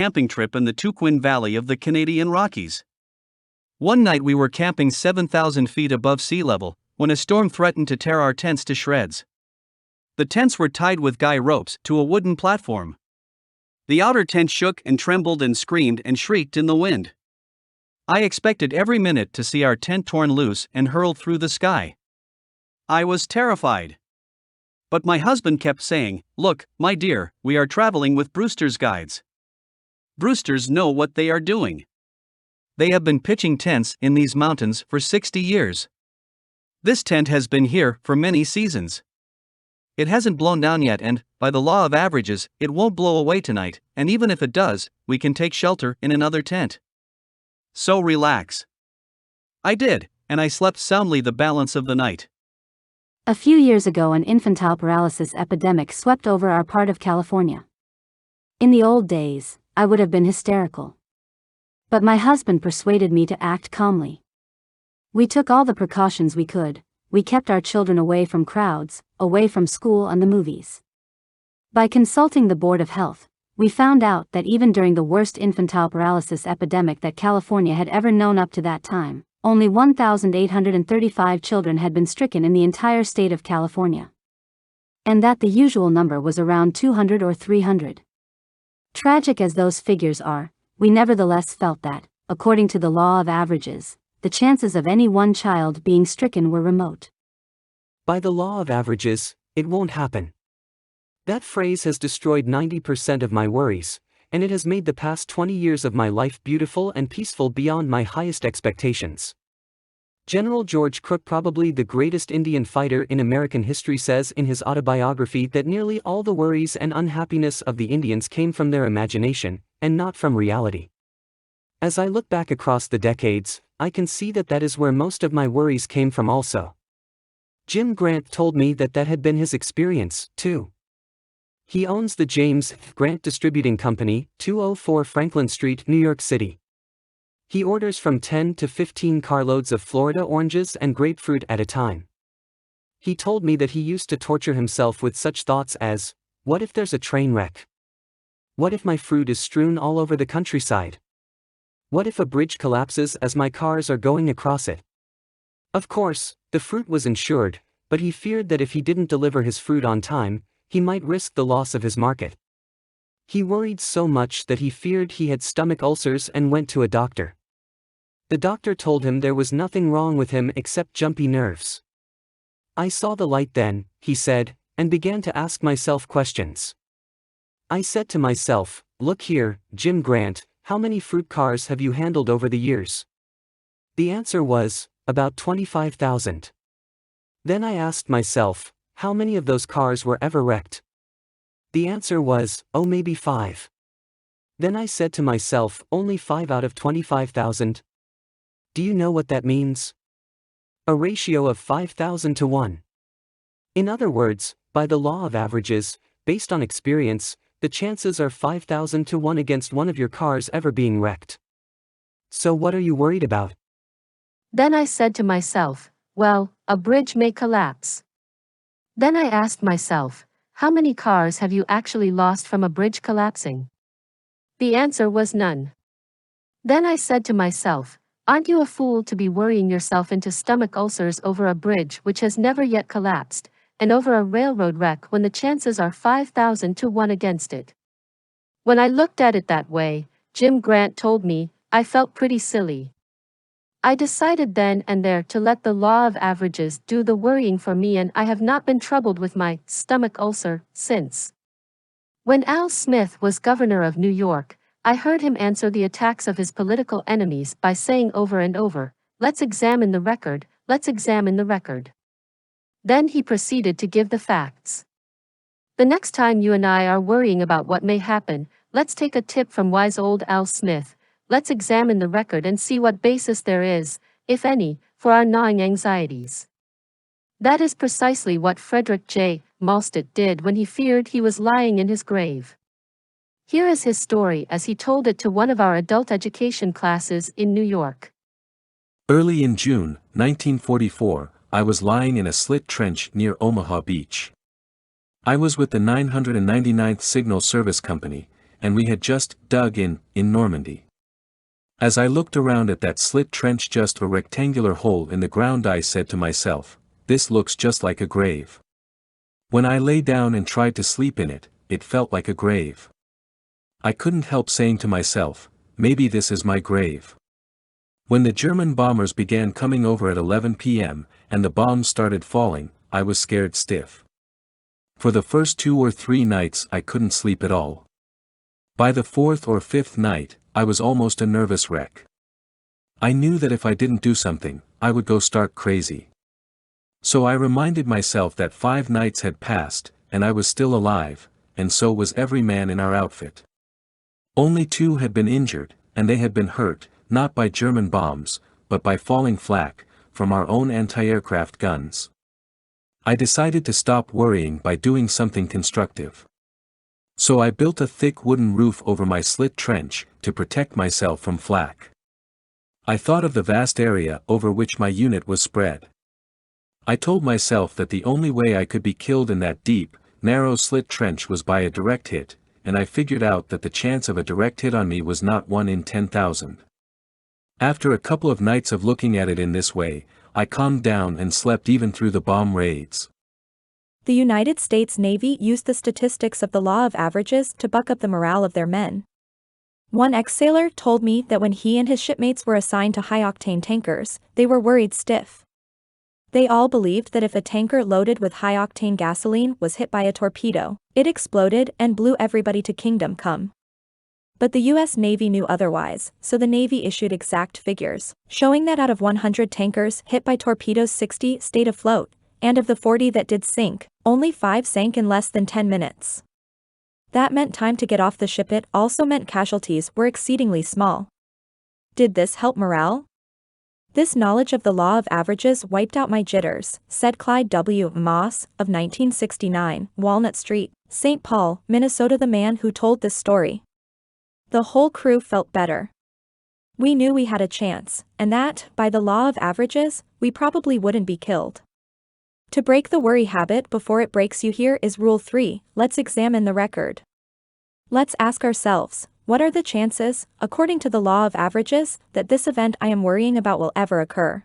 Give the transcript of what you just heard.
camping trip in the Tuquin Valley of the Canadian Rockies. One night we were camping 7,000 feet above sea level, when a storm threatened to tear our tents to shreds. The tents were tied with guy ropes to a wooden platform. The outer tent shook and trembled and screamed and shrieked in the wind. I expected every minute to see our tent torn loose and hurled through the sky. I was terrified. But my husband kept saying, "Look, my dear, we are traveling with Brewster's guides. Brewsters know what they are doing. They have been pitching tents in these mountains for 60 years. This tent has been here for many seasons. It hasn't blown down yet, and, by the law of averages, it won't blow away tonight, and even if it does, we can take shelter in another tent. So relax." I did, and I slept soundly the balance of the night. A few years ago, an infantile paralysis epidemic swept over our part of California. In the old days, I would have been hysterical. But my husband persuaded me to act calmly. We took all the precautions we could. We kept our children away from crowds, away from school and the movies. By consulting the Board of Health, we found out that even during the worst infantile paralysis epidemic that California had ever known up to that time, only 1,835 children had been stricken in the entire state of California. And that the usual number was around 200 or 300. Tragic as those figures are, we nevertheless felt that, according to the law of averages, the chances of any one child being stricken were remote. By the law of averages, it won't happen. That phrase has destroyed 90% of my worries, and it has made the past 20 years of my life beautiful and peaceful beyond my highest expectations. General George Crook, probably the greatest Indian fighter in American history, says in his autobiography that nearly all the worries and unhappiness of the Indians came from their imagination, and not from reality. As I look back across the decades, I can see that that is where most of my worries came from also. Jim Grant told me that that had been his experience, too. He owns the James Grant Distributing Company, 204 Franklin Street, New York City. He orders from 10 to 15 carloads of Florida oranges and grapefruit at a time. He told me that he used to torture himself with such thoughts as, what if there's a train wreck? What if my fruit is strewn all over the countryside? What if a bridge collapses as my cars are going across it? Of course, the fruit was insured, but he feared that if he didn't deliver his fruit on time, he might risk the loss of his market. He worried so much that he feared he had stomach ulcers and went to a doctor. The doctor told him there was nothing wrong with him except jumpy nerves. I saw the light then, he said, and began to ask myself questions. I said to myself, look here, Jim Grant, how many fruit cars have you handled over the years? The answer was, about 25,000. Then I asked myself, how many of those cars were ever wrecked? The answer was, oh, maybe 5. Then I said to myself, only 5 out of 25,000? Do you know what that means? A ratio of 5,000 to 1. In other words, by the law of averages, based on experience, the chances are 5,000 to 1 against one of your cars ever being wrecked. So what are you worried about? Then I said to myself, well, a bridge may collapse. Then I asked myself, how many cars have you actually lost from a bridge collapsing? The answer was none. Then I said to myself, aren't you a fool to be worrying yourself into stomach ulcers over a bridge which has never yet collapsed, and over a railroad wreck when the chances are 5,000 to 1 against it? When I looked at it that way, Jim Grant told me, I felt pretty silly. I decided then and there to let the law of averages do the worrying for me, and I have not been troubled with my stomach ulcer since. When Al Smith was governor of New York, I heard him answer the attacks of his political enemies by saying over and over, let's examine the record, let's examine the record. Then he proceeded to give the facts. The next time you and I are worrying about what may happen, let's take a tip from wise old Al Smith. Let's examine the record and see what basis there is, if any, for our gnawing anxieties. That is precisely what Frederick J. Malstott did when he feared he was lying in his grave. Here is his story as he told it to one of our adult education classes in New York. Early in June, 1944, I was lying in a slit trench near Omaha Beach. I was with the 999th Signal Service Company, and we had just dug in Normandy. As I looked around at that slit trench, just a rectangular hole in the ground, I said to myself, this looks just like a grave. When I lay down and tried to sleep in it, it felt like a grave. I couldn't help saying to myself, maybe this is my grave. When the German bombers began coming over at 11 p.m., and the bombs started falling, I was scared stiff. For the first 2 or 3 nights I couldn't sleep at all. By the 4th or 5th night, I was almost a nervous wreck. I knew that if I didn't do something, I would go stark crazy. So I reminded myself that 5 nights had passed, and I was still alive, and so was every man in our outfit. Only 2 had been injured, and they had been hurt, not by German bombs, but by falling flak from our own anti-aircraft guns. I decided to stop worrying by doing something constructive. So I built a thick wooden roof over my slit trench to protect myself from flak. I thought of the vast area over which my unit was spread. I told myself that the only way I could be killed in that deep, narrow slit trench was by a direct hit, and I figured out that the chance of a direct hit on me was not 1 in 10,000. After a couple of nights of looking at it in this way, I calmed down and slept even through the bomb raids. The United States Navy used the statistics of the law of averages to buck up the morale of their men. One ex-sailor told me that when he and his shipmates were assigned to high-octane tankers, they were worried stiff. They all believed that if a tanker loaded with high-octane gasoline was hit by a torpedo, it exploded and blew everybody to kingdom come. But the U.S. Navy knew otherwise, so the Navy issued exact figures, showing that out of 100 tankers hit by torpedoes 60 stayed afloat, and of the 40 that did sink, only 5 sank in less than 10 minutes. That meant time to get off the ship. It also meant casualties were exceedingly small. Did this help morale? This knowledge of the law of averages wiped out my jitters, said Clyde W. Maas, of 1969, Walnut Street, St. Paul, Minnesota, the man who told this story. The whole crew felt better. We knew we had a chance, and that, by the law of averages, we probably wouldn't be killed. To break the worry habit before it breaks you, here is Rule 3, let's examine the record. Let's ask ourselves, what are the chances, according to the law of averages, that this event I am worrying about will ever occur?